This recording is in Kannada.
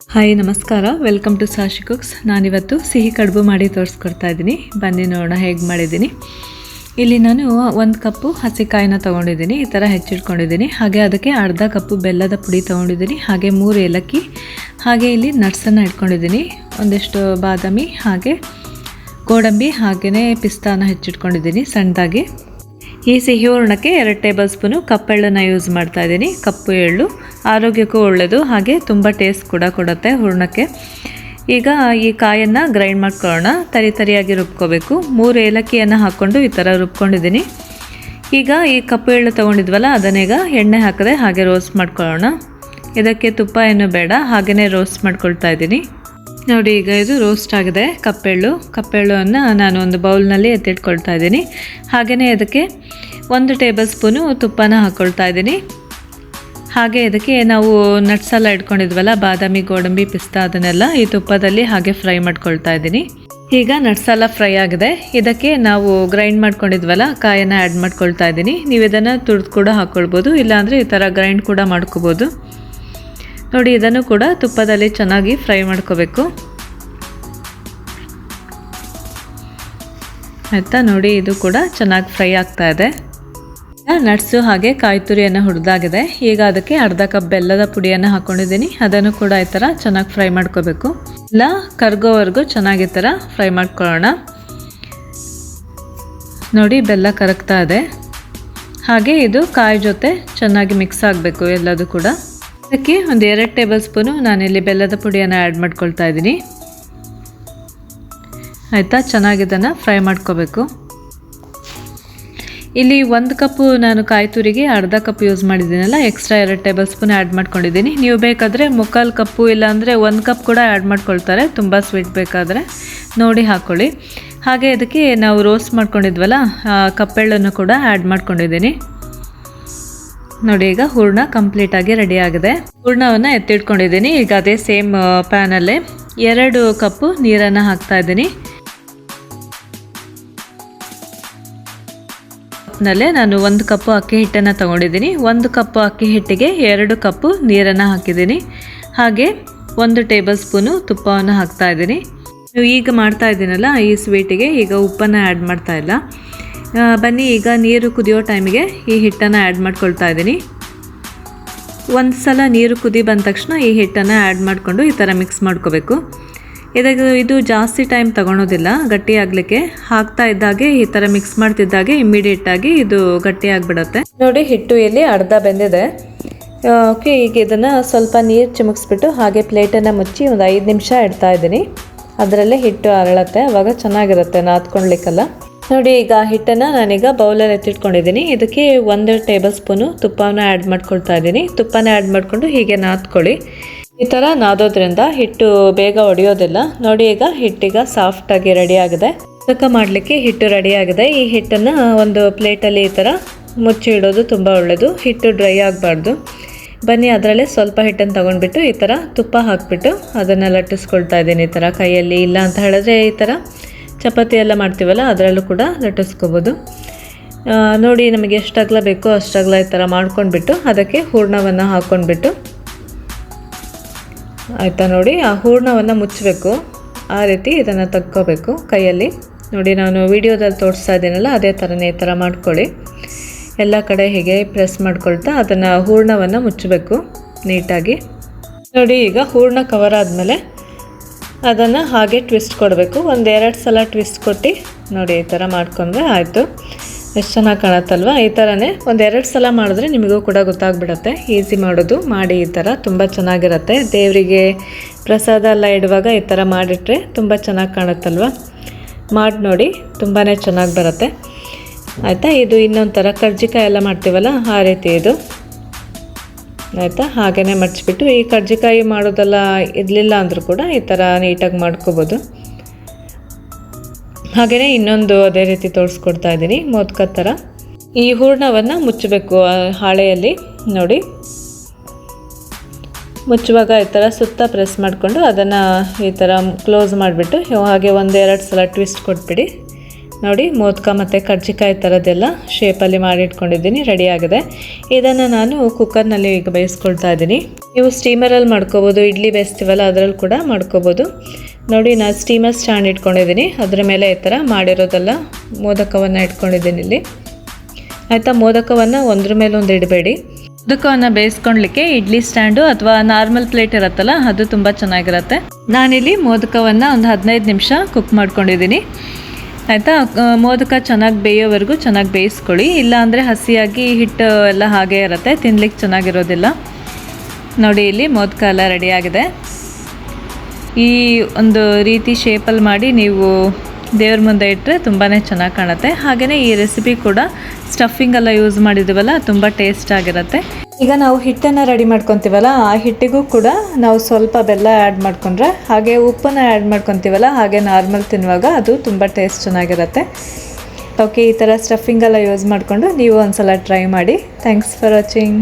ಹಾಯ್ ನಮಸ್ಕಾರ, ವೆಲ್ಕಮ್ ಟು ಸಾಶಿ ಕುಕ್ಸ್. ನಾನಿವತ್ತು ಸಿಹಿ ಕಡುಬು ಮಾಡಿ ತೋರಿಸ್ಕೊಡ್ತಾ ಇದ್ದೀನಿ. ಬನ್ನಿ ನೋಡೋಣ ಹೇಗೆ ಮಾಡಿದ್ದೀನಿ. ಇಲ್ಲಿ ನಾನು 1 ಕಪ್ಪು ಹಸಿಕಾಯಿನ ತೊಗೊಂಡಿದ್ದೀನಿ, ಈ ಥರ ಹೆಚ್ಚಿಟ್ಕೊಂಡಿದ್ದೀನಿ. ಹಾಗೆ ಅದಕ್ಕೆ ಅರ್ಧ ಕಪ್ಪು ಬೆಲ್ಲದ ಪುಡಿ ತೊಗೊಂಡಿದ್ದೀನಿ. ಹಾಗೆ 3 ಏಲಕ್ಕಿ, ಹಾಗೆ ಇಲ್ಲಿ ನಟ್ಸನ್ನು ಇಟ್ಕೊಂಡಿದ್ದೀನಿ, ಒಂದಿಷ್ಟು ಬಾದಾಮಿ, ಹಾಗೆ ಗೋಡಂಬಿ, ಹಾಗೆಯೇ ಪಿಸ್ತಾನ ಹೆಚ್ಚಿಟ್ಕೊಂಡಿದ್ದೀನಿ ಸಣ್ಣದಾಗಿ. ಈ ಸಿಹಿ ಹೂರಣಕ್ಕೆ 2 ಟೇಬಲ್ ಸ್ಪೂನು ಕಪ್ಪೆಳ್ಳನ್ನು ಯೂಸ್ ಮಾಡ್ತಾ ಇದ್ದೀನಿ. ಕಪ್ಪು ಎಳ್ಳು ಆರೋಗ್ಯಕ್ಕೂ ಒಳ್ಳೆಯದು, ಹಾಗೆ ತುಂಬ ಟೇಸ್ಟ್ ಕೂಡ ಕೊಡುತ್ತೆ ಹೂರಣಕ್ಕೆ. ಈಗ ಈ ಕಾಯನ್ನು ಗ್ರೈಂಡ್ ಮಾಡ್ಕೊಳ್ಳೋಣ. ತರಿಯಾಗಿ ರುಬ್ಕೋಬೇಕು. 3 ಏಲಕ್ಕಿಯನ್ನು ಹಾಕ್ಕೊಂಡು ಈ ಥರ ರುಬ್ಕೊಂಡಿದ್ದೀನಿ. ಈಗ ಈ ಕಪ್ಪು ಎಳ್ಳು ತೊಗೊಂಡಿದ್ವಲ್ಲ, ಅದನ್ನೀಗ ಎಣ್ಣೆ ಹಾಕದೆ ಹಾಗೆ ರೋಸ್ಟ್ ಮಾಡ್ಕೊಳ್ಳೋಣ. ಇದಕ್ಕೆ ತುಪ್ಪ ಏನು ಬೇಡ, ಹಾಗೆಯೇ ರೋಸ್ಟ್ ಮಾಡ್ಕೊಳ್ತಾ ಇದ್ದೀನಿ. ನೋಡಿ, ಈಗ ಇದು ರೋಸ್ಟ್ ಆಗಿದೆ ಕಪ್ಪೆಳ್ಳುವನ್ನು ನಾನು ಒಂದು ಬೌಲ್ನಲ್ಲಿ ಎತ್ತಿಟ್ಕೊಳ್ತಾ ಇದ್ದೀನಿ. ಹಾಗೆಯೇ ಇದಕ್ಕೆ 1 ಟೇಬಲ್ ಸ್ಪೂನು ತುಪ್ಪನ ಹಾಕ್ಕೊಳ್ತಾ ಇದ್ದೀನಿ. ಹಾಗೆ ಇದಕ್ಕೆ ನಾವು ನಟ್ಸ್ ಎಲ್ಲ ಇಟ್ಕೊಂಡಿದ್ವಲ್ಲ, ಬಾದಾಮಿ, ಗೋಡಂಬಿ, ಪಿಸ್ತಾ, ಅದನ್ನೆಲ್ಲ ಈ ತುಪ್ಪದಲ್ಲಿ ಹಾಗೆ ಫ್ರೈ ಮಾಡ್ಕೊಳ್ತಾ ಇದ್ದೀನಿ. ಈಗ ನಟ್ಸ್ ಎಲ್ಲ ಫ್ರೈ ಆಗಿದೆ. ಇದಕ್ಕೆ ನಾವು ಗ್ರೈಂಡ್ ಮಾಡ್ಕೊಂಡಿದ್ವಲ್ಲ ಕಾಯನ್ನು ಆ್ಯಡ್ ಮಾಡ್ಕೊಳ್ತಾ ಇದ್ದೀನಿ. ನೀವು ಇದನ್ನು ತುರಿದು ಕೂಡ ಹಾಕ್ಕೊಳ್ಬೋದು, ಇಲ್ಲಾಂದರೆ ಈ ಥರ ಗ್ರೈಂಡ್ ಕೂಡ ಮಾಡ್ಕೋಬೋದು. ನೋಡಿ, ಇದನ್ನು ಕೂಡ ತುಪ್ಪದಲ್ಲಿ ಚೆನ್ನಾಗಿ ಫ್ರೈ ಮಾಡ್ಕೋಬೇಕು. ಆಯಿತಾ? ನೋಡಿ, ಇದು ಕೂಡ ಚೆನ್ನಾಗಿ ಫ್ರೈ ಆಗ್ತಾ ಇದೆ. ನಟ್ಸು ಹಾಗೆ ಕಾಯಿ ತುರಿಯನ್ನು ಹುರಿದಾಗಿದೆ. ಈಗ ಅದಕ್ಕೆ ಅರ್ಧ ಕಪ್ ಬೆಲ್ಲದ ಪುಡಿಯನ್ನು ಹಾಕ್ಕೊಂಡಿದ್ದೀನಿ. ಅದನ್ನು ಕೂಡ ಈ ಥರ ಚೆನ್ನಾಗಿ ಫ್ರೈ ಮಾಡ್ಕೋಬೇಕು. ಎಲ್ಲ ಕರಗೋವರೆಗೂ ಚೆನ್ನಾಗಿ ಈ ಥರ ಫ್ರೈ ಮಾಡ್ಕೊಳ್ಳೋಣ. ನೋಡಿ, ಬೆಲ್ಲ ಕರಗ್ತಾ ಇದೆ. ಹಾಗೆ ಇದು ಕಾಯಿ ಜೊತೆ ಚೆನ್ನಾಗಿ ಮಿಕ್ಸ್ ಆಗಬೇಕು ಎಲ್ಲದೂ ಕೂಡ. ಅದಕ್ಕೆ ಒಂದು 2 ಟೇಬಲ್ ಸ್ಪೂನು ನಾನಿಲ್ಲಿ ಬೆಲ್ಲದ ಪುಡಿಯನ್ನು ಆ್ಯಡ್ ಮಾಡ್ಕೊಳ್ತಾ ಇದ್ದೀನಿ. ಆಯಿತಾ? ಚೆನ್ನಾಗಿ ಇದನ್ನು ಫ್ರೈ ಮಾಡ್ಕೋಬೇಕು. ಇಲ್ಲಿ 1 ಕಪ್ಪು ನಾನು ಕಾಯಿ ತುರಿಗೆ ಅರ್ಧ ಕಪ್ ಯೂಸ್ ಮಾಡಿದ್ದೀನಲ್ಲ, ಎಕ್ಸ್ಟ್ರಾ 2 ಟೇಬಲ್ ಸ್ಪೂನ್ ಆ್ಯಡ್ ಮಾಡ್ಕೊಂಡಿದ್ದೀನಿ. ನೀವು ಬೇಕಾದರೆ 3/4 ಕಪ್ಪು ಇಲ್ಲಾಂದರೆ 1 ಕಪ್ ಕೂಡ ಆ್ಯಡ್ ಮಾಡ್ಕೊಳ್ತಾರೆ, ತುಂಬ ಸ್ವೀಟ್ ಬೇಕಾದರೆ ನೋಡಿ ಹಾಕ್ಕೊಳ್ಳಿ. ಹಾಗೆ ಇದಕ್ಕೆ ನಾವು ರೋಸ್ಟ್ ಮಾಡ್ಕೊಂಡಿದ್ವಲ್ಲ ಕಪ್ಪೆಳ್ಳನ್ನು ಕೂಡ ಆ್ಯಡ್ ಮಾಡ್ಕೊಂಡಿದ್ದೀನಿ. ನೋಡಿ, ಈಗ ಹೂರಣ ಕಂಪ್ಲೀಟಾಗಿ ರೆಡಿ ಆಗಿದೆ. ಹೂರಣವನ್ನು ಎತ್ತಿಟ್ಕೊಂಡಿದ್ದೀನಿ. ಈಗ ಅದೇ ಸೇಮ್ ಪ್ಯಾನಲ್ಲೇ 2 ಕಪ್ಪು ನೀರನ್ನು ಹಾಕ್ತಾ ಇದ್ದೀನಿ. ಕಪ್ನಲ್ಲೇ ನಾನು 1 ಕಪ್ಪು ಅಕ್ಕಿ ಹಿಟ್ಟನ್ನು ತೊಗೊಂಡಿದ್ದೀನಿ. 1 ಕಪ್ಪು ಅಕ್ಕಿ ಹಿಟ್ಟಿಗೆ 2 ಕಪ್ಪು ನೀರನ್ನು ಹಾಕಿದ್ದೀನಿ. ಹಾಗೆ 1 ಟೇಬಲ್ ಸ್ಪೂನು ತುಪ್ಪವನ್ನು ಹಾಕ್ತಾ ಇದ್ದೀನಿ. ಈಗ ಮಾಡ್ತಾ ಇದ್ದೀನಲ್ಲ ಈ ಸ್ವೀಟಿಗೆ ಈಗ ಉಪ್ಪನ್ನು ಆ್ಯಡ್ ಮಾಡ್ತಾ ಇಲ್ಲ. ಬನ್ನಿ, ಈಗ ನೀರು ಕುದಿಯೋ ಟೈಮಿಗೆ ಈ ಹಿಟ್ಟನ್ನು ಆ್ಯಡ್ ಮಾಡ್ಕೊಳ್ತಾ ಇದ್ದೀನಿ. ಒಂದು ಸಲ ನೀರು ಕುದಿ ಬಂದ ತಕ್ಷಣ ಈ ಹಿಟ್ಟನ್ನು ಆ್ಯಡ್ ಮಾಡಿಕೊಂಡು ಈ ಥರ ಮಿಕ್ಸ್ ಮಾಡ್ಕೋಬೇಕು. ಇದು ಜಾಸ್ತಿ ಟೈಮ್ ತಗೊಳೋದಿಲ್ಲ ಗಟ್ಟಿ ಆಗಲಿಕ್ಕೆ. ಹಾಕ್ತಾ ಇದ್ದಾಗೆ ಈ ಥರ ಮಿಕ್ಸ್ ಮಾಡ್ತಿದ್ದಾಗೆ ಇಮ್ಮಿಡಿಯೇಟಾಗಿ ಇದು ಗಟ್ಟಿ ಆಗಿಬಿಡುತ್ತೆ. ನೋಡಿ, ಹಿಟ್ಟು ಇಲ್ಲಿ ಅರ್ಧ ಬೆಂದಿದೆ. ಓಕೆ, ಈಗ ಇದನ್ನು ಸ್ವಲ್ಪ ನೀರು ಚಿಮುಕ್ಸ್ಬಿಟ್ಟು ಹಾಗೆ ಪ್ಲೇಟನ್ನು ಮುಚ್ಚಿ ಒಂದು 5 ನಿಮಿಷ ಇಡ್ತಾ ಇದ್ದೀನಿ. ಅದರಲ್ಲೇ ಹಿಟ್ಟು ಅರಳತ್ತೆ, ಆವಾಗ ಚೆನ್ನಾಗಿರುತ್ತೆ ನಾದ್ಕೊಳ್ಲಿಕ್ಕೆಲ್ಲ. ನೋಡಿ, ಈಗ ಹಿಟ್ಟನ್ನು ನಾನೀಗ ಬೌಲಲ್ಲಿ ಎತ್ತಿಟ್ಕೊಂಡಿದ್ದೀನಿ. ಇದಕ್ಕೆ 1 ಟೇಬಲ್ ಸ್ಪೂನು ತುಪ್ಪನ ಆ್ಯಡ್ ಮಾಡ್ಕೊಳ್ತಾ ಇದ್ದೀನಿ. ತುಪ್ಪನ ಆ್ಯಡ್ ಮಾಡಿಕೊಂಡು ಹೀಗೆ ನಾದ್ಕೊಳ್ಳಿ. ಈ ಥರ ನಾದೋದ್ರಿಂದ ಹಿಟ್ಟು ಬೇಗ ಒಡೆಯೋದಿಲ್ಲ. ನೋಡಿ, ಈಗ ಹಿಟ್ಟೀಗ ಸಾಫ್ಟಾಗಿ ರೆಡಿ ಆಗಿದೆ. ತಕ್ಕ ಮಾಡಲಿಕ್ಕೆ ಹಿಟ್ಟು ರೆಡಿ ಆಗಿದೆ. ಈ ಹಿಟ್ಟನ್ನು ಒಂದು ಪ್ಲೇಟಲ್ಲಿ ಈ ಥರ ಮುಚ್ಚಿ ಇಡೋದು ತುಂಬ ಒಳ್ಳೆಯದು. ಹಿಟ್ಟು ಡ್ರೈ ಆಗಬಾರ್ದು. ಬನ್ನಿ, ಅದರಲ್ಲೇ ಸ್ವಲ್ಪ ಹಿಟ್ಟನ್ನು ತೊಗೊಂಡ್ಬಿಟ್ಟು ಈ ಥರ ತುಪ್ಪ ಹಾಕಿಬಿಟ್ಟು ಅದನ್ನು ಲಟ್ಟಿಸ್ಕೊಳ್ತಾ ಇದ್ದೀನಿ ಈ ಥರ ಕೈಯಲ್ಲಿ. ಇಲ್ಲ ಅಂತ ಹೇಳಿದ್ರೆ ಈ ಥರ ಚಪಾತಿ ಎಲ್ಲ ಮಾಡ್ತೀವಲ್ಲ ಅದರಲ್ಲೂ ಕೂಡ ಲಟ್ಟಿಸ್ಕೋಬೋದು. ನೋಡಿ, ನಮಗೆ ಎಷ್ಟು ಅಗಲ ಬೇಕೋ ಅಷ್ಟು ಅಗಲ ಈ ಥರ ಮಾಡ್ಕೊಂಡ್ಬಿಟ್ಟು ಅದಕ್ಕೆ ಹೂರಣವನ್ನು ಹಾಕ್ಕೊಂಡ್ಬಿಟ್ಟು, ಆಯಿತಾ? ನೋಡಿ, ಆ ಹೂರಣವನ್ನು ಮುಚ್ಚಬೇಕು. ಆ ರೀತಿ ಇದನ್ನು ತಗ್ಕೋಬೇಕು ಕೈಯಲ್ಲಿ. ನೋಡಿ, ನಾನು ವಿಡಿಯೋದಲ್ಲಿ ತೋರಿಸ್ತಾ ಇದ್ದೀನಲ್ಲ ಅದೇ ಥರನೇ ಈ ಥರ ಮಾಡ್ಕೊಳ್ಳಿ. ಎಲ್ಲ ಕಡೆ ಹೀಗೆ ಪ್ರೆಸ್ ಮಾಡ್ಕೊಳ್ತಾ ಅದನ್ನು ಹೂರಣವನ್ನು ಮುಚ್ಚಬೇಕು ನೀಟಾಗಿ. ನೋಡಿ, ಈಗ ಹೂರಣ ಕವರ್ ಆದಮೇಲೆ ಅದನ್ನು ಹಾಗೆ ಟ್ವಿಸ್ಟ್ ಕೊಡಬೇಕು. 1-2 ಸಲ ಟ್ವಿಸ್ಟ್ ಕೊಟ್ಟು ನೋಡಿ ಈ ಥರ ಮಾಡ್ಕೊಂಡ್ರೆ ಆಯಿತು. ಎಷ್ಟು ಚೆನ್ನಾಗಿ ಕಾಣುತ್ತಲ್ವ? ಈ ಥರನೇ 1-2 ಸಲ ಮಾಡಿದ್ರೆ ನಿಮಗೂ ಕೂಡ ಗೊತ್ತಾಗ್ಬಿಡುತ್ತೆ. ಈಸಿ ಮಾಡೋದು. ಮಾಡಿ, ಈ ಥರ ತುಂಬ ಚೆನ್ನಾಗಿರುತ್ತೆ. ದೇವರಿಗೆ ಪ್ರಸಾದ ಎಲ್ಲ ಇಡುವಾಗ ಈ ಥರ ಮಾಡಿಟ್ರೆ ತುಂಬ ಚೆನ್ನಾಗಿ ಕಾಣುತ್ತಲ್ವ? ಮಾಡಿ ನೋಡಿ, ತುಂಬಾ ಚೆನ್ನಾಗಿ ಬರುತ್ತೆ. ಆಯಿತಾ? ಇದು ಇನ್ನೊಂದು ಥರ ಕರ್ಜಿಕಾಯಿ ಎಲ್ಲ ಮಾಡ್ತೀವಲ್ಲ ಆ ರೀತಿ ಇದು. ಆಯಿತಾ? ಹಾಗೆಯೇ ಮಡ್ಚಿಬಿಟ್ಟು ಈ ಕರ್ಜಿಕಾಯಿ ಮಾಡೋದೆಲ್ಲ ಇರಲಿಲ್ಲ ಅಂದರೂ ಕೂಡ ಈ ಥರ ನೀಟಾಗಿ ಮಾಡ್ಕೋಬೋದು. ಹಾಗೆಯೇ ಇನ್ನೊಂದು ಅದೇ ರೀತಿ ತೋರಿಸ್ಕೊಡ್ತಾ ಇದ್ದೀನಿ ಮೋದಕ ಥರ. ಈ ಹೂರಣವನ್ನು ಮುಚ್ಚಬೇಕು ಹಾಳೆಯಲ್ಲಿ. ನೋಡಿ, ಮುಚ್ಚುವಾಗ ಈ ಥರ ಸುತ್ತ ಪ್ರೆಸ್ ಮಾಡಿಕೊಂಡು ಅದನ್ನು ಈ ಥರ ಕ್ಲೋಸ್ ಮಾಡಿಬಿಟ್ಟು ಹಾಗೆ 1-2 ಸಲ ಟ್ವಿಸ್ಟ್ ಕೊಟ್ಬಿಡಿ. ನೋಡಿ ಮೋದಕ ಮತ್ತು ಕರ್ಜಿಕಾಯಿ ಥರದ್ದೆಲ್ಲ ಶೇಪಲ್ಲಿ ಮಾಡಿ ಇಟ್ಕೊಂಡಿದ್ದೀನಿ, ರೆಡಿ ಆಗಿದೆ. ಇದನ್ನು ನಾನು ಕುಕ್ಕರ್ನಲ್ಲಿ ಈಗ ಬೇಯಿಸ್ಕೊಳ್ತಾ ಇದ್ದೀನಿ. ನೀವು ಸ್ಟೀಮರಲ್ಲಿ ಮಾಡ್ಕೋಬೋದು, ಇಡ್ಲಿ ಬೇಯಿಸ್ತೀವಲ್ಲ ಅದರಲ್ಲಿ ಕೂಡ ಮಾಡ್ಕೋಬೋದು. ನೋಡಿ ನಾನು ಸ್ಟೀಮರ್ ಸ್ಟ್ಯಾಂಡ್ ಇಟ್ಕೊಂಡಿದ್ದೀನಿ, ಅದರ ಮೇಲೆ ಈ ಥರ ಮಾಡಿರೋದೆಲ್ಲ ಮೋದಕವನ್ನು ಇಟ್ಕೊಂಡಿದ್ದೀನಿ ಇಲ್ಲಿ. ಆಯಿತಾ, ಮೋದಕವನ್ನು ಒಂದ್ರ ಮೇಲೆ ಒಂದು ಇಡಬೇಡಿ. ಮೋದಕವನ್ನು ಬೇಯಿಸ್ಕೊಳ್ಲಿಕ್ಕೆ ಇಡ್ಲಿ ಸ್ಟ್ಯಾಂಡು ಅಥವಾ ನಾರ್ಮಲ್ ಪ್ಲೇಟ್ ಇರುತ್ತಲ್ಲ ಅದು ತುಂಬ ಚೆನ್ನಾಗಿರುತ್ತೆ. ನಾನಿಲ್ಲಿ ಮೋದಕವನ್ನು ಒಂದು 15 ನಿಮಿಷ ಕುಕ್ ಮಾಡ್ಕೊಂಡಿದ್ದೀನಿ. ಆಯಿತಾ, ಮೋದಕ ಚೆನ್ನಾಗಿ ಬೇಯೋವರೆಗೂ ಚೆನ್ನಾಗಿ ಬೇಯಿಸ್ಕೊಳ್ಳಿ, ಇಲ್ಲಾಂದರೆ ಹಸಿಯಾಗಿ ಹಿಟ್ಟು ಎಲ್ಲ ಹಾಗೇ ಇರುತ್ತೆ, ತಿನ್ಲಿಕ್ಕೆ ಚೆನ್ನಾಗಿರೋದಿಲ್ಲ. ನೋಡಿ ಇಲ್ಲಿ ಮೋದಕ ಎಲ್ಲ ರೆಡಿಯಾಗಿದೆ. ಈ ಒಂದು ರೀತಿ ಶೇಪಲ್ಲಿ ಮಾಡಿ ನೀವು ದೇವ್ರ ಮುಂದೆ ಇಟ್ಟರೆ ತುಂಬಾ ಚೆನ್ನಾಗಿ ಕಾಣುತ್ತೆ. ಹಾಗೆಯೇ ಈ ರೆಸಿಪಿ ಕೂಡ ಸ್ಟಫಿಂಗ್ ಎಲ್ಲ ಯೂಸ್ ಮಾಡಿದ್ದೀವಲ್ಲ ತುಂಬ ಟೇಸ್ಟ್ ಆಗಿರುತ್ತೆ. ಈಗ ನಾವು ಹಿಟ್ಟನ್ನು ರೆಡಿ ಮಾಡ್ಕೊತೀವಲ್ಲ, ಆ ಹಿಟ್ಟಿಗೂ ಕೂಡ ನಾವು ಸ್ವಲ್ಪ ಬೆಲ್ಲ ಆ್ಯಡ್ ಮಾಡ್ಕೊಂಡ್ರೆ, ಹಾಗೆ ಉಪ್ಪನ್ನು ಆ್ಯಡ್ ಮಾಡ್ಕೊತೀವಲ್ಲ, ಹಾಗೆ ನಾರ್ಮಲ್ ತಿನ್ನುವಾಗ ಅದು ತುಂಬ ಟೇಸ್ಟ್ ಚೆನ್ನಾಗಿರುತ್ತೆ. ಓಕೆ, ಈ ಥರ ಸ್ಟಫಿಂಗ್ ಎಲ್ಲ ಯೂಸ್ ಮಾಡಿಕೊಂಡು ನೀವು ಒಂದು ಸಲ ಟ್ರೈ ಮಾಡಿ. Thanks for watching.